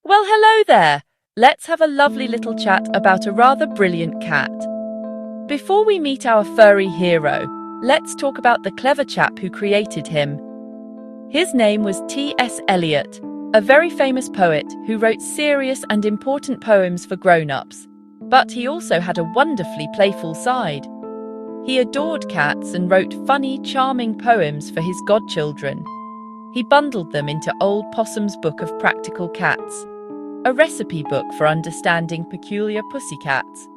Well, hello there. Let's have a lovely little chat about a rather brilliant cat. Before we meet our furry hero, let's talk about the clever chap who created him. His name was T.S. Eliot, a very famous poet who wrote serious and important poems for grown-ups. But he also had a wonderfully playful side. He adored cats and wrote funny, charming poems for his godchildren. He bundled them into old Possum's Book of Practical Cats, a recipe book for understanding peculiar pussycats.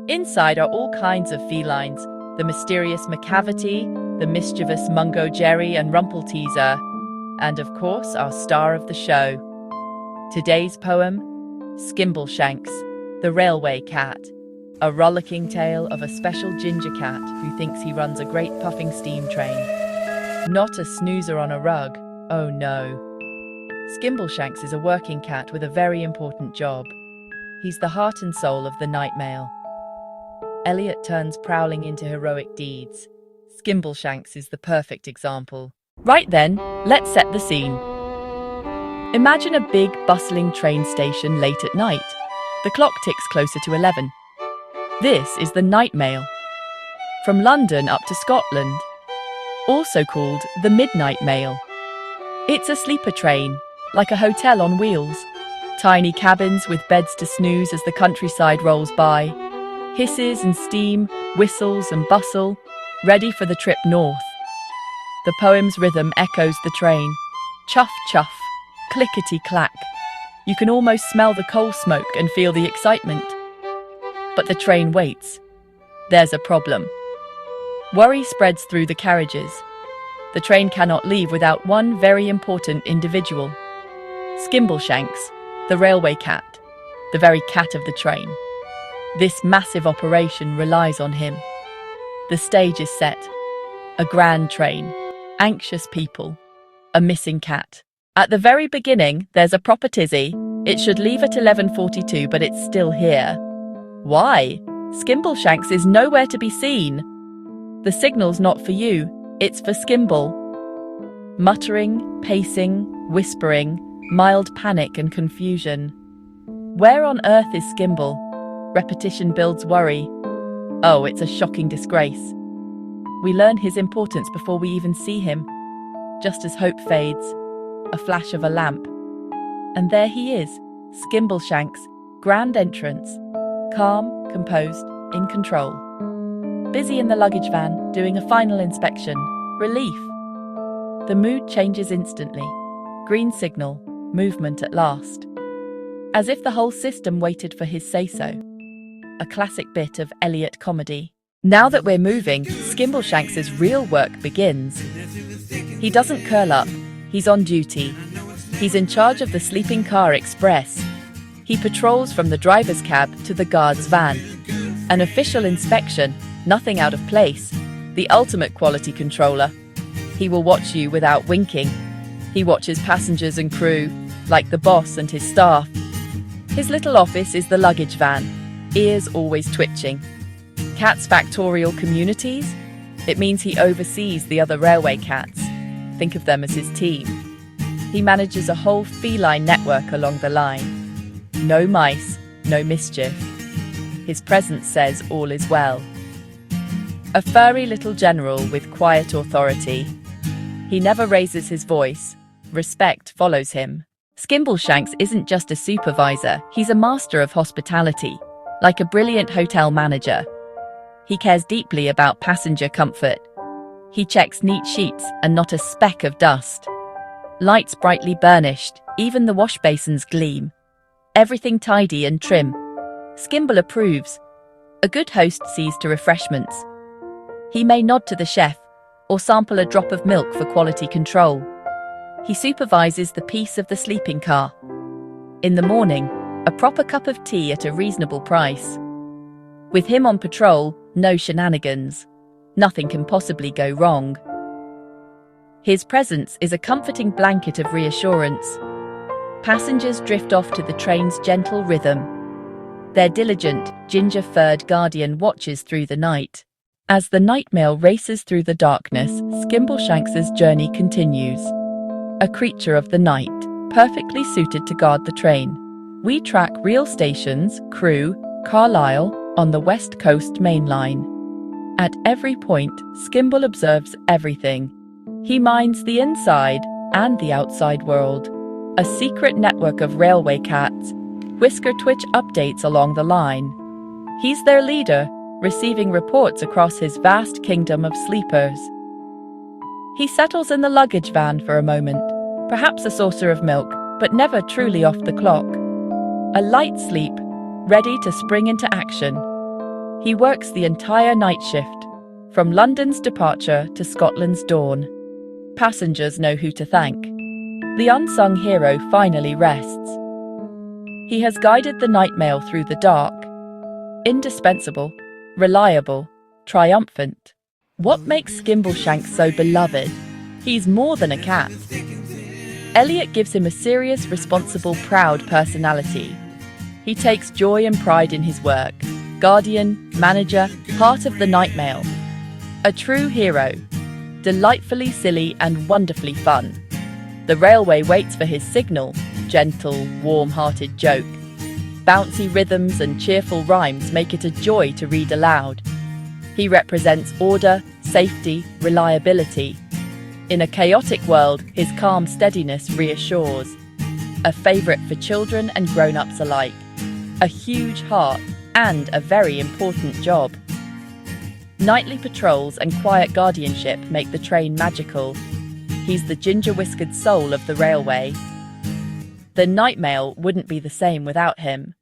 Inside are all kinds of felines, the mysterious Macavity, the mischievous Mungo Jerry and Rumpelteazer, and of course our star of the show. Today's poem, Skimbleshanks, the Railway Cat, a rollicking tale of a special ginger cat who thinks he runs a great puffing steam train. Not a snoozer on a rug, oh no. Skimbleshanks is a working cat with a very important job. He's the heart and soul of the night mail. Eliot turns prowling into heroic deeds. Skimbleshanks is the perfect example. Right then, let's set the scene. Imagine a big, bustling train station late at night. The clock ticks closer to 11. This is the night mail. From London up to Scotland. Also called the midnight mail. It's a sleeper train, like a hotel on wheels. Tiny cabins with beds to snooze as the countryside rolls by. Hisses and steam, whistles and bustle, ready for the trip north. The poem's rhythm echoes the train. Chuff, chuff, clickety-clack. You can almost smell the coal smoke and feel the excitement. But the train waits. There's a problem. Worry spreads through the carriages. The train cannot leave without one very important individual. Skimbleshanks, the railway cat, the very cat of the train. This massive operation relies on him. The stage is set. A grand train, anxious people, a missing cat. At the very beginning, there's a proper tizzy. It should leave at 11:42, but it's still here. Why? Skimbleshanks is nowhere to be seen. The signal's not for you, it's for Skimble. Muttering, pacing, whispering, mild panic and confusion. Where on earth is Skimble? Repetition builds worry. Oh, it's a shocking disgrace. We learn his importance before we even see him. Just as hope fades, a flash of a lamp. And there he is, Skimbleshanks, grand entrance. Calm, composed, in control. Busy in the luggage van, doing a final inspection. Relief. The mood changes instantly. Green signal, movement at last. As if the whole system waited for his say-so. A classic bit of Eliot comedy. Now that we're moving, Skimbleshanks' real work begins. He doesn't curl up, he's on duty. He's in charge of the sleeping car express. He patrols from the driver's cab to the guard's van. An official inspection, nothing out of place. The ultimate quality controller. He will watch you without winking. He watches passengers and crew, like the boss and his staff. His little office is the luggage van, ears always twitching. Cats factorial communities? It means he oversees the other railway cats. Think of them as his team. He manages a whole feline network along the line. No mice, no mischief. His presence says all is well. A furry little general with quiet authority. He never raises his voice. Respect follows him. Skimbleshanks isn't just a supervisor, he's a master of hospitality, like a brilliant hotel manager. He cares deeply about passenger comfort. He checks neat sheets and not a speck of dust. Lights brightly burnished, even the wash basins gleam. Everything tidy and trim. Skimble approves. A good host sees to refreshments. He may nod to the chef or sample a drop of milk for quality control. He supervises the peace of the sleeping car. In the morning, a proper cup of tea at a reasonable price. With him on patrol, no shenanigans. Nothing can possibly go wrong. His presence is a comforting blanket of reassurance. Passengers drift off to the train's gentle rhythm. Their diligent, ginger-furred guardian watches through the night. As the night mail races through the darkness, Skimbleshanks' journey continues. A creature of the night, perfectly suited to guard the train. We track real stations, Crewe, Carlisle, on the West Coast Main Line. At every point, Skimble observes everything. He minds the inside and the outside world. A secret network of railway cats, whisker twitch updates along the line. He's their leader, receiving reports across his vast kingdom of sleepers. He settles in the luggage van for a moment, perhaps a saucer of milk, but never truly off the clock. A light sleep, ready to spring into action. He works the entire night shift, from London's departure to Scotland's dawn. Passengers know who to thank. The unsung hero finally rests. He has guided the night mail through the dark. Indispensable, reliable, triumphant. What makes Skimbleshanks so beloved? He's more than a cat. Eliot gives him a serious, responsible, proud personality. He takes joy and pride in his work. Guardian, manager, heart of the night mail. A true hero. Delightfully silly and wonderfully fun. The railway waits for his signal, gentle, warm-hearted joke. Bouncy rhythms and cheerful rhymes make it a joy to read aloud. He represents order, safety, reliability. In a chaotic world, his calm steadiness reassures. A favourite for children and grown-ups alike. A huge heart and a very important job. Nightly patrols and quiet guardianship make the train magical. He's the ginger-whiskered soul of the railway. The night mail wouldn't be the same without him.